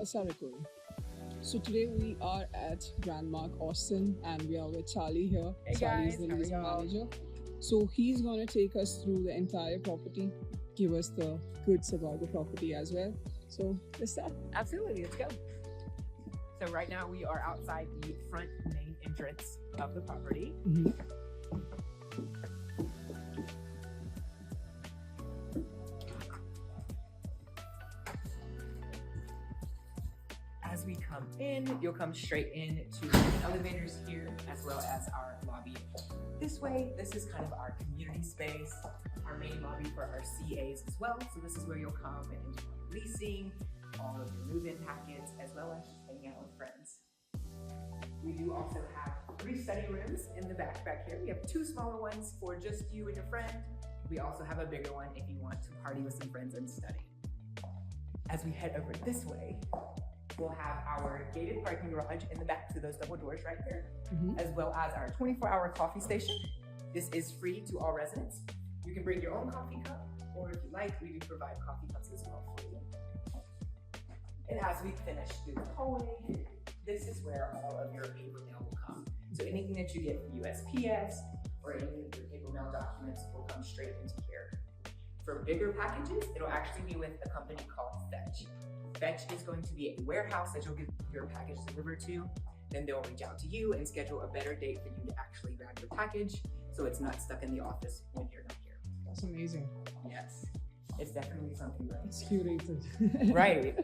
Sarikuri. So today we are at Grandmarc Austin and we are with Charlie here. Hey Charlie is guys, the how are leasing y'all? manager. So he's going to take us through the entire property, give us the goods about the property as well. So let's start. Absolutely, let's go. So right now we are outside the front main entrance of the property. As we come in, you'll come straight in to the elevators here, as well as our lobby. This way, this is kind of our community space, our main lobby for our CAs as well. So this is where you'll come and do leasing, all of your move-in packets, as well as just hanging out with friends. We do also have 3 study rooms in the back here. We have 2 smaller ones for just you and your friend. We also have a bigger one if you want to party with some friends and study. As we head over this way, we'll have our gated parking garage in the back through those double doors right there, as well as our 24-hour coffee station. This is free to all residents. You can bring your own coffee cup, or if you like, we do provide coffee cups as well for you. And as we finish through the hallway, this is where all of your paper mail will come. So anything that you get from USPS or any of your paper mail documents will come straight into here. For bigger packages, it'll actually be with a company called Fetch. Fetch is going to be a warehouse that you'll get your package delivered to. Then they'll reach out to you and schedule a better date for you to actually grab your package, so it's not stuck in the office when you're not here. That's amazing. Yes, it's definitely something right. It's curated. Right.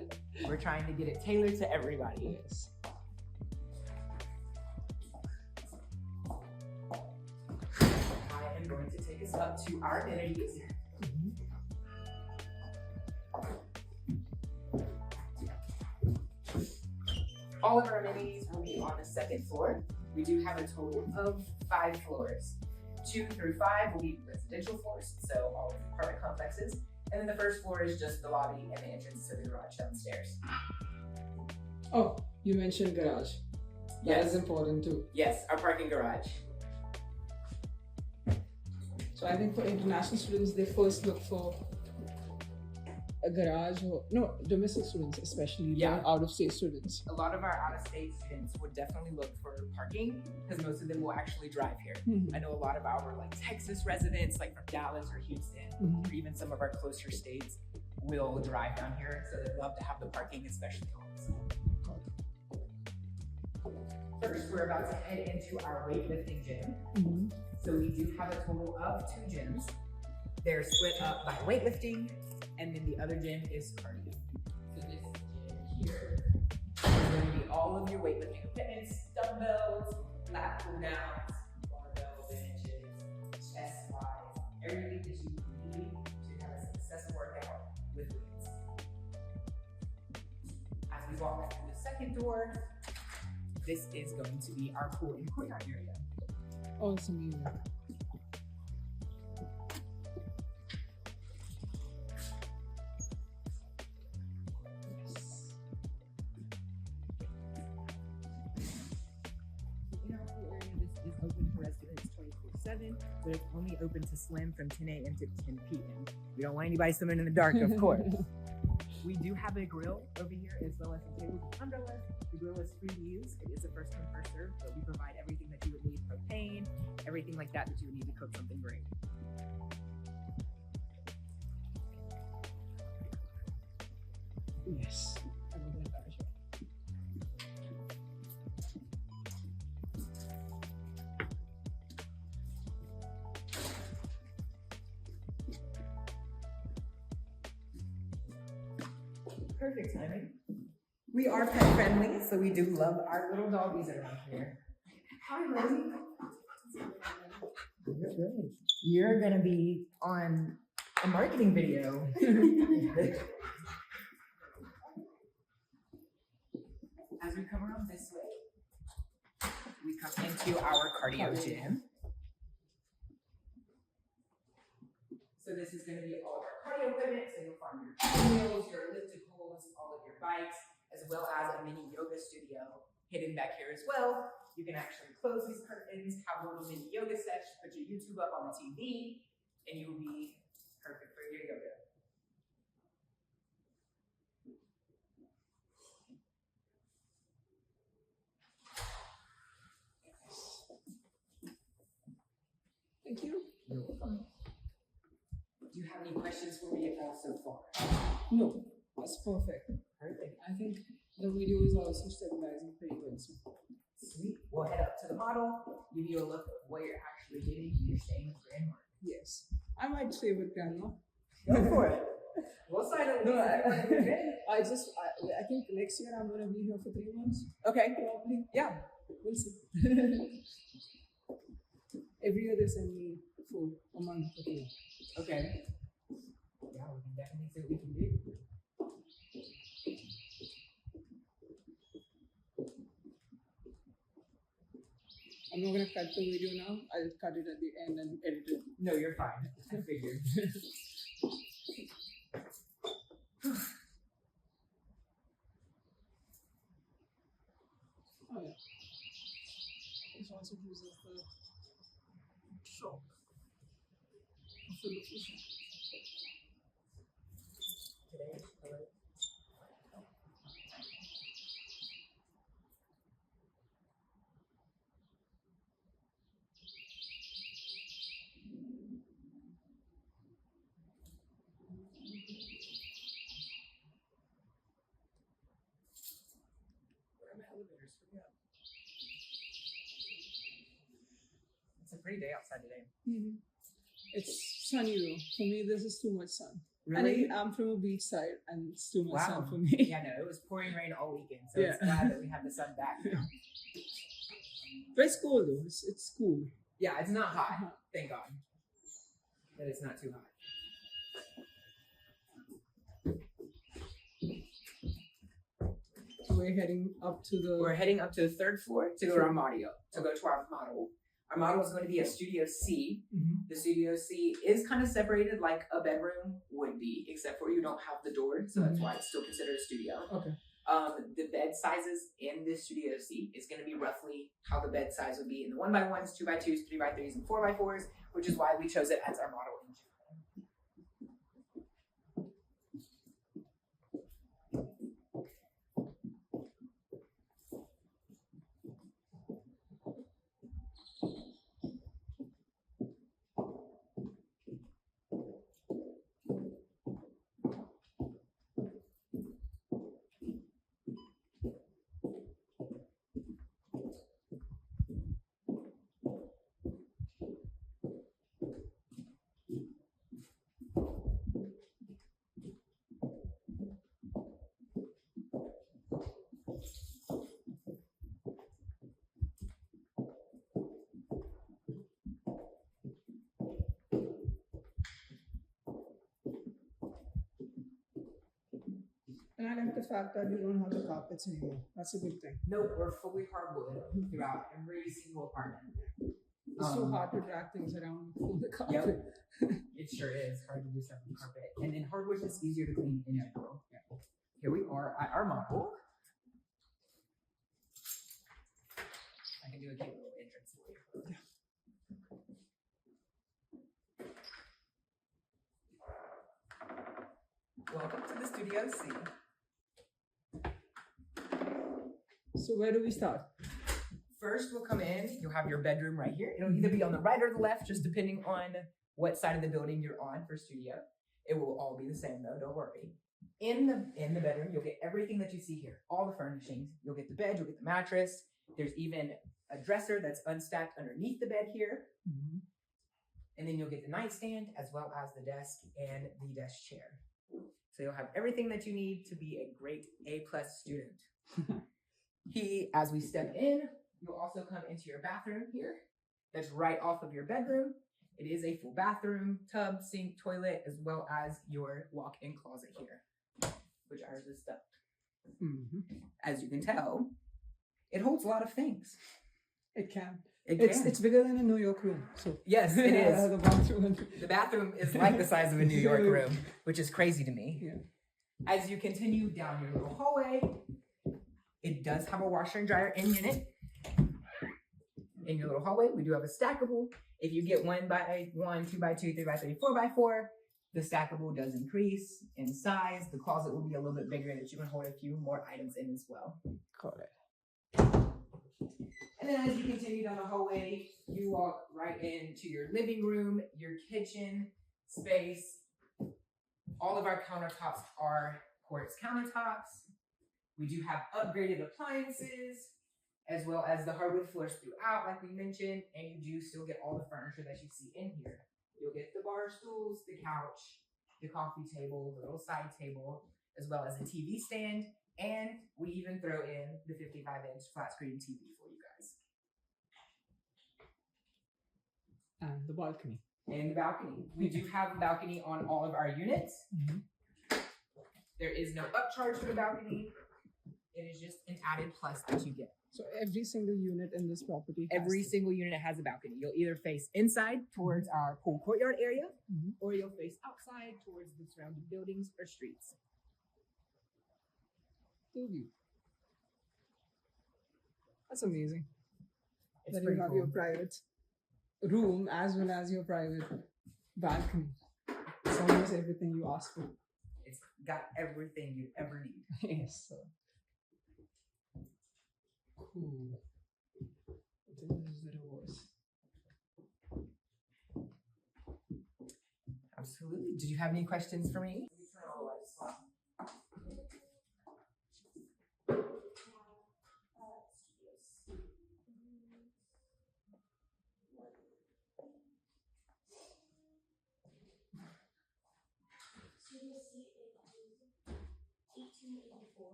We're trying to get it tailored to everybody. Yes. I am going to take us up to our amenities. All of our amenities will be on the 2nd floor. We do have a total of 5 floors. 2 through 5 will be residential floors, so all of the apartment complexes. And then the 1st floor is just the lobby and the entrance to the garage downstairs. Oh, you mentioned garage. That Yes. is important too. Yes, our parking garage. So I think for international students, they first look for a garage or domestic students, especially out-of-state students. A lot of our out-of-state students would definitely look for parking because most of them will actually drive here. I know a lot of our Texas residents, like from Dallas or Houston, or even some of our closer states, will drive down here. So they love to have the parking, especially homes. First, we're about to head into our weightlifting gym. So we do have a total of 2 gyms. They're split up by weightlifting, and then the other gym is cardio. So this gym here is going to be all of your weightlifting equipment, dumbbells, lat pull downs, barbell benches, chest squats, everything that you need to have a successful workout with weights. As we walk through the 2nd door, this is going to be our pool and courtyard area. Oh, it's amazing. Open for residents 24/7, but it's only open to swim from 10 a.m. to 10 p.m. We don't want anybody swimming in the dark, of course. We do have a grill over here as well as some tables with umbrellas. The grill is free to use. It is a first come, first serve, but we provide everything that you would need, propane, everything like that you would need to cook something great. Yes. I will do that. Perfect timing. We are pet friendly, so we do love our little doggies around here. Hi, Rosie. You're good. You're gonna be on a marketing video. As we come around this way, we come into our cardio gym. So this is going to be all of our cardio equipment. So you'll find your treadmills, your ellipticals, all of your bikes, as well as a mini yoga studio hidden back here as well. You can actually close these curtains, have a little mini yoga session, put your YouTube up on the TV, and you will be perfect for your yoga. questions for me so far? No, that's perfect. Perfect. I think the video is also stabilizing pretty good. So. Sweet. We'll head up to the model, give you a look of what you're actually getting when you're staying with Grandmarc. Yes. I might stay with Grandma. Go for it. We'll sign up. No, I think next year I'm gonna be here for 3 months. Okay. Probably. Yeah. We'll see. Every year they send me for a month or 2. Okay. Yeah, we can definitely see what we can do. I'm not gonna cut the video now. I'll cut it at the end and edit it. No, you're fine. I figured. Oh yeah. This also gives us the shock of the location. Today, hello. Elevators for you. It's a pretty day outside today. Mm-hmm. It's sunny though. For me, this is too much sun. Really? And I'm from a beach side, and it's too much sun Wow. for me. Yeah, no, it was pouring rain all weekend, so it's glad that we have the sun back now. But it's cool though. It's cool. Yeah, it's not hot. Thank God. That it's not too hot. We're heading up to the. We're heading up to the 3rd floor to go to our model. To go to our model. Our model is going to be a Studio C. Mm-hmm. The Studio C is kind of separated like a bedroom would be, except for you don't have the door, so that's why it's still considered a studio. Okay. The bed sizes in this Studio C is going to be roughly how the bed size would be in the 1x1s, 2x2s, 3x3s, and 4x4s, which is why we chose it as our model in general. And I like the fact that you don't have the carpets anymore. That's a good thing. Nope, we're fully hardwood throughout every single apartment. It's so hard to drag things around with the carpet. Yep. It sure is hard to do stuff with carpet. And then hardwood is easier to clean in general. Yeah. Here we are at our model. I can do a cute little entrance for you. Yeah. Welcome to the Studio C. So where do we start? First, we'll come in. You'll have your bedroom right here. It'll either be on the right or the left, just depending on what side of the building you're on for studio. It will all be the same though, don't worry. In the bedroom, you'll get everything that you see here, all the furnishings. You'll get the bed, you'll get the mattress. There's even a dresser that's unstacked underneath the bed here. Mm-hmm. And then you'll get the nightstand as well as the desk and the desk chair. So you'll have everything that you need to be a great A+ student. As we step in, you'll also come into your bathroom here. That's right off of your bedroom. It is a full bathroom, tub, sink, toilet, as well as your walk-in closet here, which ours is stuffed. Mm-hmm. As you can tell, it holds a lot of things. It can. It It's bigger than a New York room. So yes, it is. The bathroom. The bathroom is like the size of a New York room, which is crazy to me. Yeah. As you continue down your little hallway, it does have a washer and dryer in unit. In your little hallway, we do have a stackable. If you get 1x1, 2x2, 3x3, 4x4, the stackable does increase in size. The closet will be a little bit bigger that you can hold a few more items in as well. Got it. And then as you continue down the hallway, you walk right into your living room, your kitchen space, All of our countertops are quartz countertops. We do have upgraded appliances, as well as the hardwood floors throughout, like we mentioned, and you do still get all the furniture that you see in here. You'll get the bar stools, the couch, the coffee table, the little side table, as well as a TV stand, and we even throw in the 55-inch flat screen TV for you guys. And the balcony. And the balcony. We do have a balcony on all of our units. There is no upcharge for the balcony. It is just an added plus that you get. So every single unit in this property Every single unit has a balcony. You'll either face inside towards our pool courtyard area, or you'll face outside towards the surrounding buildings or streets. view. That's amazing. It's Then pretty you have cool. your private room as well as your private balcony. It's almost everything you ask for. It's got everything you ever need. Yes, sir. Cool. This is the reverse. Absolutely. Did you have any questions for me?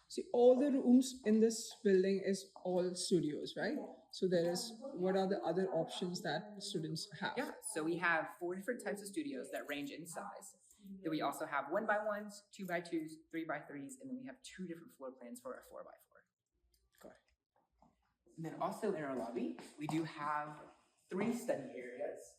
See, all the rooms in this building is all studios, right? So there is, what are the other options that students have? Yeah, so we have 4 different types of studios that range in size. Then we also have 1x1s, 2x2s, 3x3s, and then we have 2 different floor plans for a 4x4. Got it. And then also in our lobby, we do have 3 study areas.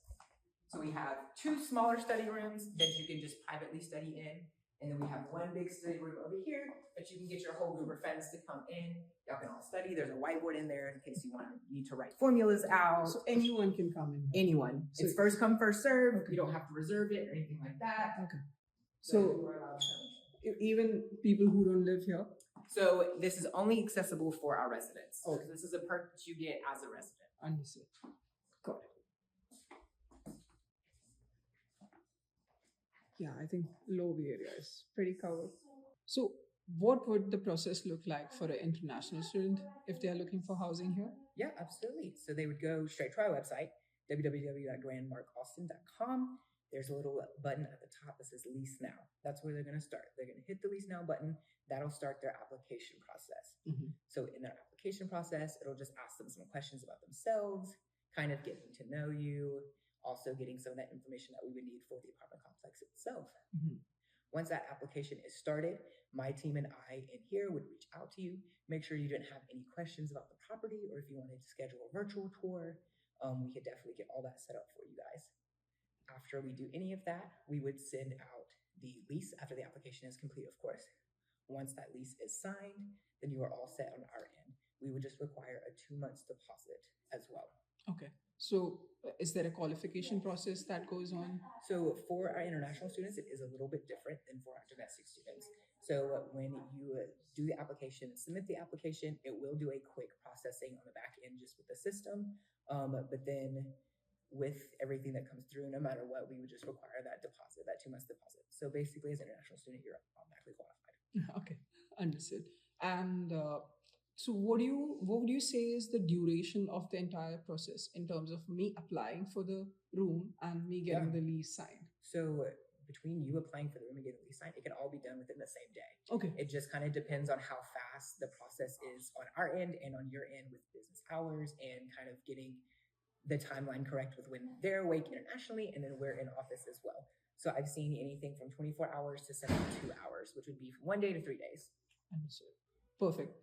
So we have 2 smaller study rooms that you can just privately study in. And then we have 1 big study room over here that you can get your whole group of friends to come in. Y'all can all study. There's a whiteboard in there in case you need to write formulas out. So anyone can come in. Anyone. So it's first come, first serve. Okay. You don't have to reserve it or anything like that. Okay. So So we're allowed to come. even people who don't live here. So this is only accessible for our residents. Okay. So this is a perk that you get as a resident. Understood. Got it. Yeah, I think lobby area is pretty covered. So what would the process look like for an international student if they are looking for housing here? Yeah, absolutely. So they would go straight to our website, www.grandmarcausten.com. There's a little button at the top that says Lease Now. That's where they're going to start. They're going to hit the Lease Now button. That'll start their application process. So in their application process, it'll just ask them some questions about themselves, kind of getting to know you, also getting some of that information that we would need for the apartment complex itself. Once that application is started, my team and I in here would reach out to you, make sure you didn't have any questions about the property, or if you wanted to schedule a virtual tour, we could definitely get all that set up for you guys. After we do any of that, we would send out the lease after the application is complete, of course. Once that lease is signed, then you are all set on our end. We would just require a 2 months deposit as well. Okay. So is there a qualification process that goes on? So for our international students, it is a little bit different than for our domestic students. So when you do the application and submit the application, it will do a quick processing on the back end just with the system. But then with everything that comes through, no matter what, we would just require that deposit, that 2 months deposit. So basically as an international student, you're automatically qualified. Okay, understood. And so what would you say is the duration of the entire process in terms of me applying for the room and me getting the lease signed? So between you applying for the room and getting the lease signed, it can all be done within the same day. Okay. It just kind of depends on how fast the process is on our end and on your end with business hours and kind of getting the timeline correct with when they're awake internationally and then we're in office as well. So I've seen anything from 24 hours to 72 hours, which would be from 1 day to 3 days. Understood. Perfect.